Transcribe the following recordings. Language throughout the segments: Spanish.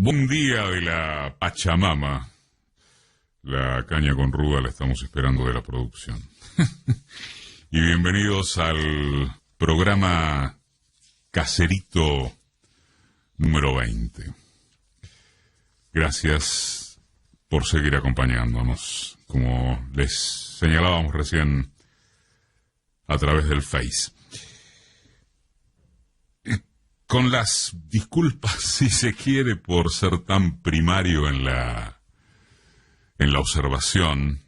Buen día de la Pachamama. La caña con ruda la estamos esperando de la producción. Y bienvenidos al programa Caserito número 20. Gracias por seguir acompañándonos, como les señalábamos recién a través del Face. Con las disculpas, si se quiere, por ser tan primario en la observación.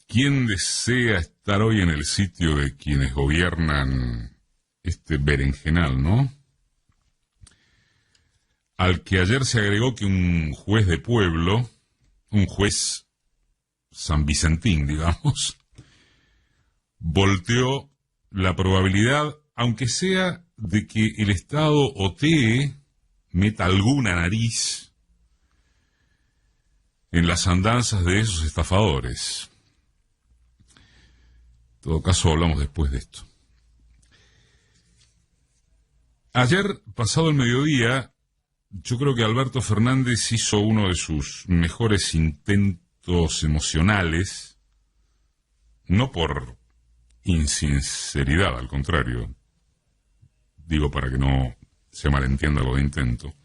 ¿Quién desea estar hoy en el sitio de quienes gobiernan este berenjenal, no? Al que ayer se agregó que un juez de pueblo, un juez San Vicentín, digamos, volteó la probabilidad, aunque sea de que el Estado otee, meta alguna nariz en las andanzas de esos estafadores. En todo caso, hablamos después de esto. Ayer, pasado el mediodía, yo creo que Alberto Fernández hizo uno de sus mejores intentos emocionales, no por insinceridad, al contrario, digo para que no se malentienda lo de intento,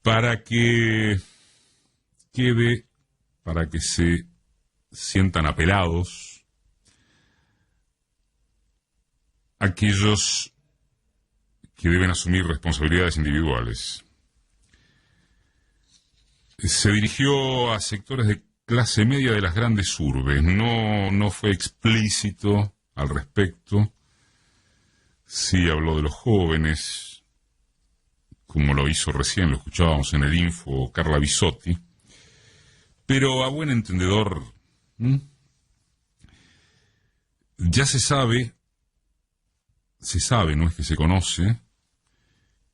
para que quede, para que se sientan apelados aquellos que deben asumir responsabilidades individuales. Se dirigió a sectores de clase media de las grandes urbes, no fue explícito al respecto. Sí habló de los jóvenes, como lo hizo recién, lo escuchábamos en el Info, Carla Bisotti, pero a buen entendedor, ya se sabe, no es que se conoce,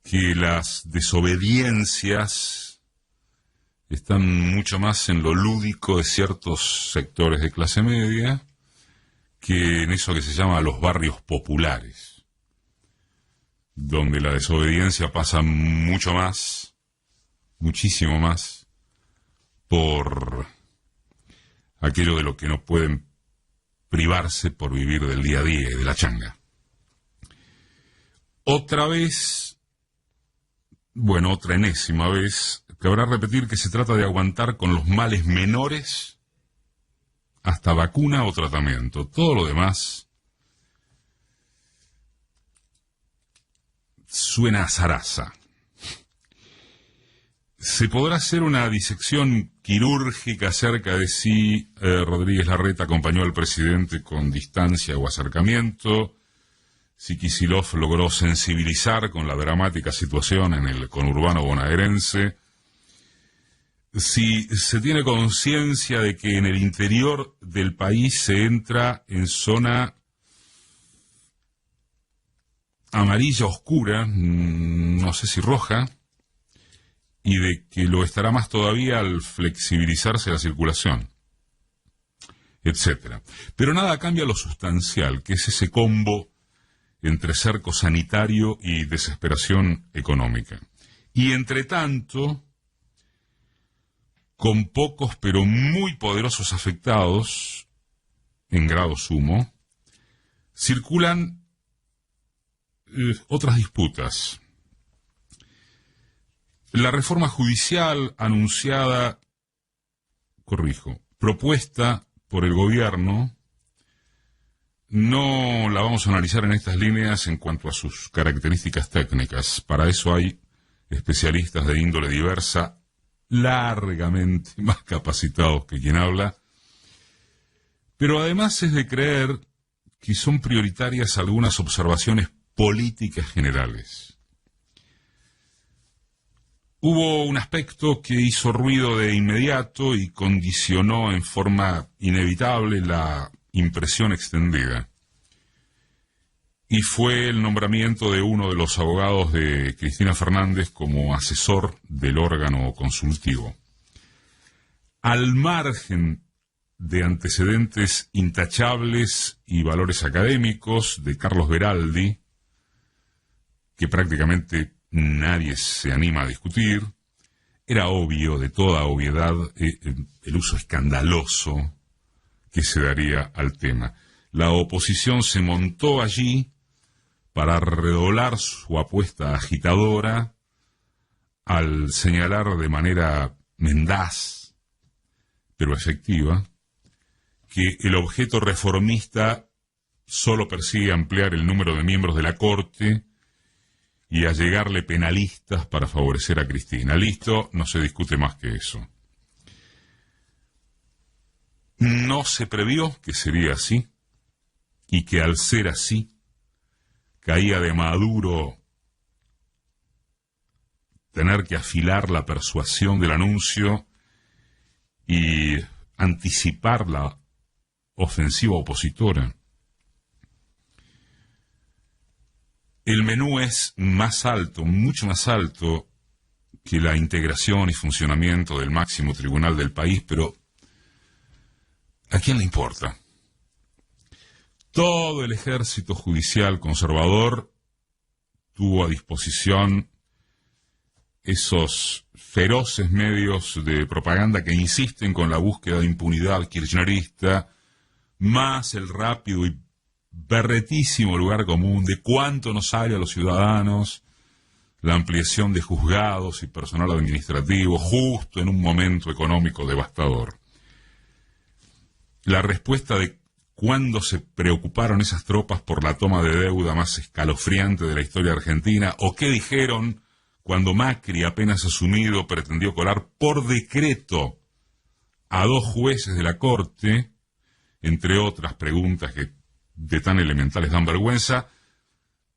que las desobediencias están mucho más en lo lúdico de ciertos sectores de clase media que en eso que se llama los barrios populares, donde la desobediencia pasa mucho más, muchísimo más, por aquello de lo que no pueden privarse por vivir del día a día y de la changa. Otra vez, bueno, otra enésima vez, cabrá repetir que se trata de aguantar con los males menores hasta vacuna o tratamiento. Todo lo demás suena a zaraza. Se podrá hacer una disección quirúrgica acerca de si Rodríguez Larreta acompañó al presidente con distancia o acercamiento, si Kicillof logró sensibilizar con la dramática situación en el conurbano bonaerense, si se tiene conciencia de que en el interior del país se entra en zona amarilla oscura, no sé si roja, y de que lo estará más todavía al flexibilizarse la circulación, etcétera. Pero nada cambia lo sustancial, que es ese combo entre cerco sanitario y desesperación económica. Y entre tanto, con pocos pero muy poderosos afectados, en grado sumo, circulan otras disputas. La reforma judicial anunciada, propuesta por el gobierno, no la vamos a analizar en estas líneas en cuanto a sus características técnicas. Para eso hay especialistas de índole diversa, largamente más capacitados que quien habla. Pero además es de creer que son prioritarias algunas observaciones políticas generales. Hubo un aspecto que hizo ruido de inmediato y condicionó en forma inevitable la impresión extendida. Y fue el nombramiento de uno de los abogados de Cristina Fernández como asesor del órgano consultivo. Al margen de antecedentes intachables y valores académicos de Carlos Beraldi, que prácticamente nadie se anima a discutir. Era obvio, de toda obviedad, el uso escandaloso que se daría al tema. La oposición se montó allí para redoblar su apuesta agitadora al señalar de manera mendaz, pero efectiva, que el objeto reformista solo persigue ampliar el número de miembros de la Corte y allegarle penalistas para favorecer a Cristina. Listo, no se discute más que eso. No se previó que sería así, y que al ser así, caía de Maduro tener que afilar la persuasión del anuncio y anticipar la ofensiva opositora. El menú es más alto, mucho más alto que la integración y funcionamiento del máximo tribunal del país, pero ¿a quién le importa? Todo el ejército judicial conservador tuvo a disposición esos feroces medios de propaganda que insisten con la búsqueda de impunidad kirchnerista, más el rápido y berretísimo lugar común de cuánto nos sale a los ciudadanos la ampliación de juzgados y personal administrativo justo en un momento económico devastador. La respuesta de cuándo se preocuparon esas tropas por la toma de deuda más escalofriante de la historia argentina, o qué dijeron cuando Macri, apenas asumido, pretendió colar por decreto a 2 jueces de la Corte, entre otras preguntas que de tan elementales dan vergüenza,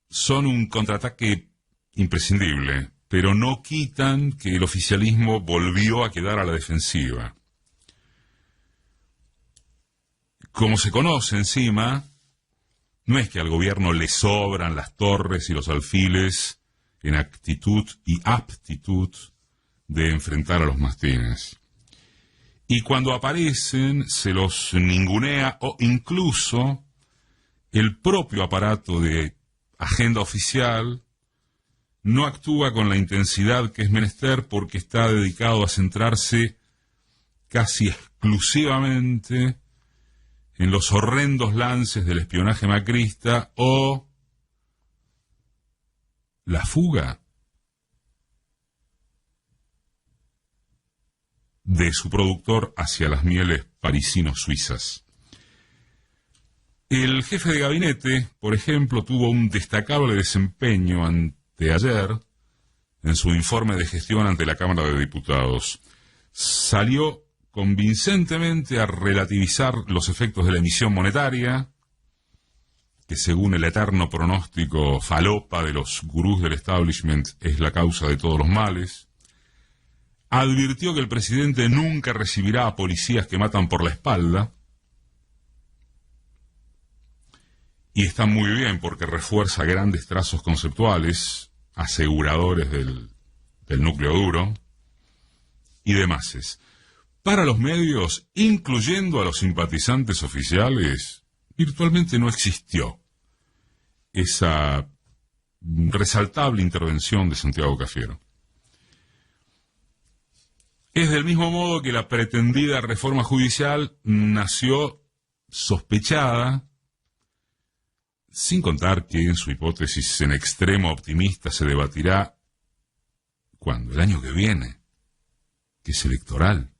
son un contraataque imprescindible, pero no quitan que el oficialismo volvió a quedar a la defensiva. Como se conoce encima, no es que al gobierno le sobran las torres y los alfiles en actitud y aptitud de enfrentar a los mastines. Y cuando aparecen, se los ningunea, o incluso el propio aparato de agenda oficial no actúa con la intensidad que es menester, porque está dedicado a centrarse casi exclusivamente en los horrendos lances del espionaje macrista o la fuga de su productor hacia las mieles parisino-suizas. El jefe de gabinete, por ejemplo, tuvo un destacable desempeño anteayer en su informe de gestión ante la Cámara de Diputados. Salió convincentemente a relativizar los efectos de la emisión monetaria, que según el eterno pronóstico falopa de los gurús del establishment es la causa de todos los males. Advirtió que el presidente nunca recibirá a policías que matan por la espalda, y está muy bien porque refuerza grandes trazos conceptuales, aseguradores del núcleo duro y demás. Para los medios, incluyendo a los simpatizantes oficiales, virtualmente no existió esa resaltable intervención de Santiago Cafiero. Es del mismo modo que la pretendida reforma judicial nació sospechada, sin contar que en su hipótesis en extremo optimista se debatirá ¿cuándo? El año que viene, que es electoral.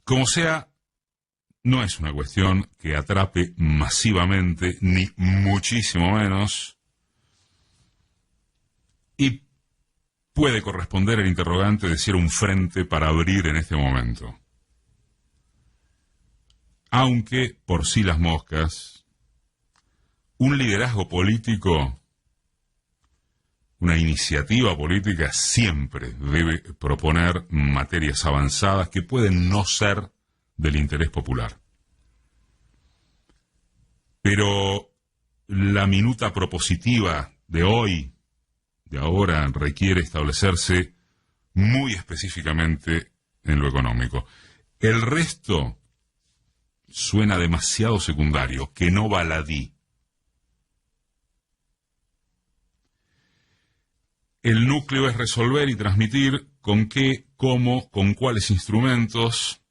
Como sea, no es una cuestión que atrape masivamente, ni muchísimo menos, y puede corresponder el interrogante de si era un frente para abrir en este momento. Aunque, por sí las moscas, un liderazgo político, una iniciativa política siempre debe proponer materias avanzadas que pueden no ser del interés popular. Pero la minuta propositiva de hoy, de ahora, requiere establecerse muy específicamente en lo económico. El resto suena demasiado secundario, que no baladí. El núcleo es resolver y transmitir con qué, cómo, con cuáles instrumentos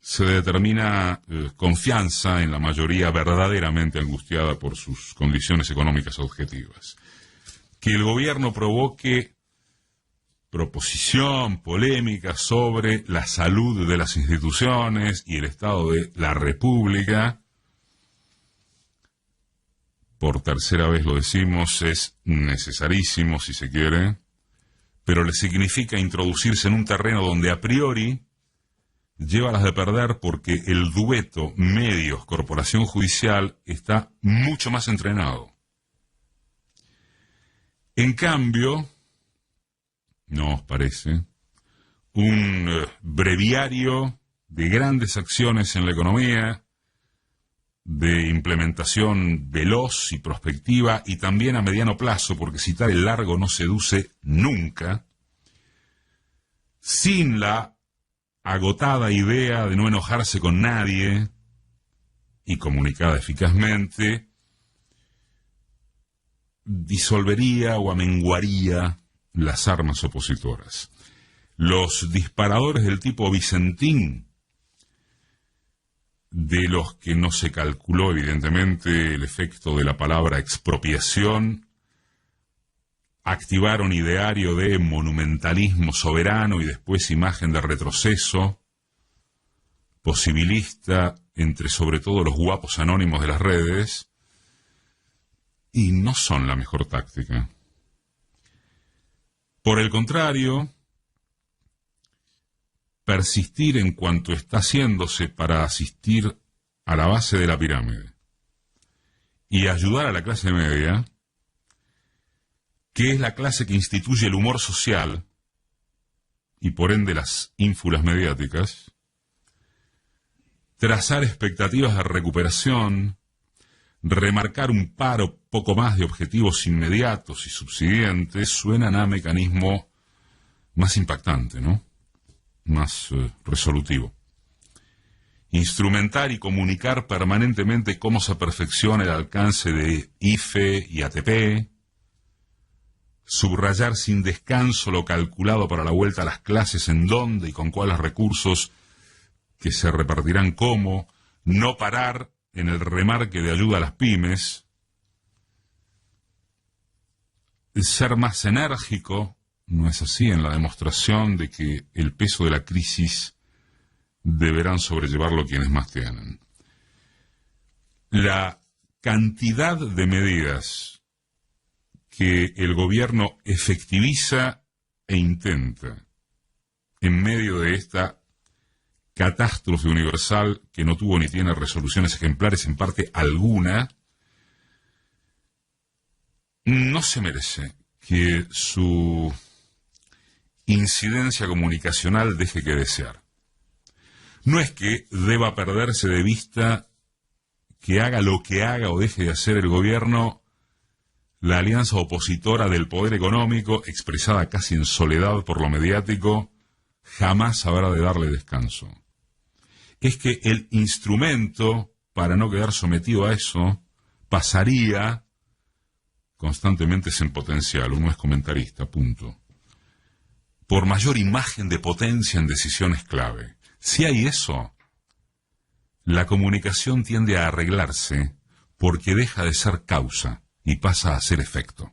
se determina confianza en la mayoría verdaderamente angustiada por sus condiciones económicas objetivas. Que el gobierno provoque proposición, polémica sobre la salud de las instituciones y el estado de la República, por tercera vez lo decimos, es necesarísimo si se quiere, pero le significa introducirse en un terreno donde a priori lleva las de perder porque el dueto medios-corporación judicial está mucho más entrenado. En cambio, ¿no os parece? Un breviario de grandes acciones en la economía, de implementación veloz y prospectiva y también a mediano plazo, porque citar el largo no seduce nunca, sin la agotada idea de no enojarse con nadie y comunicada eficazmente, disolvería o amenguaría las armas opositoras. Los disparadores del tipo Vicentín, de los que no se calculó evidentemente el efecto de la palabra expropiación, activaron ideario de monumentalismo soberano y después imagen de retroceso posibilista entre sobre todo los guapos anónimos de las redes, y no son la mejor táctica. Por el contrario, persistir en cuanto está haciéndose para asistir a la base de la pirámide y ayudar a la clase media, que es la clase que instituye el humor social y por ende las ínfulas mediáticas, trazar expectativas de recuperación, remarcar un paro poco más de objetivos inmediatos y subsiguientes, suenan a mecanismo más impactante, ¿no? Más resolutivo. Instrumentar y comunicar permanentemente cómo se perfecciona el alcance de IFE y ATP, subrayar sin descanso lo calculado para la vuelta a las clases, en dónde y con cuáles recursos que se repartirán cómo, no parar en el remarque de ayuda a las pymes, ser más enérgico, no es así, en la demostración de que el peso de la crisis deberán sobrellevarlo quienes más tienen. La cantidad de medidas que el gobierno efectiviza e intenta en medio de esta catástrofe universal que no tuvo ni tiene resoluciones ejemplares, en parte alguna, no se merece que su incidencia comunicacional deje que desear. No es que deba perderse de vista que haga lo que haga o deje de hacer el gobierno, la alianza opositora del poder económico, expresada casi en soledad por lo mediático, jamás habrá de darle descanso. Es que el instrumento, para no quedar sometido a eso, pasaría, constantemente es en potencial, uno es comentarista, punto, por mayor imagen de potencia en decisiones clave. Si hay eso, la comunicación tiende a arreglarse porque deja de ser causa y pasa a ser efecto.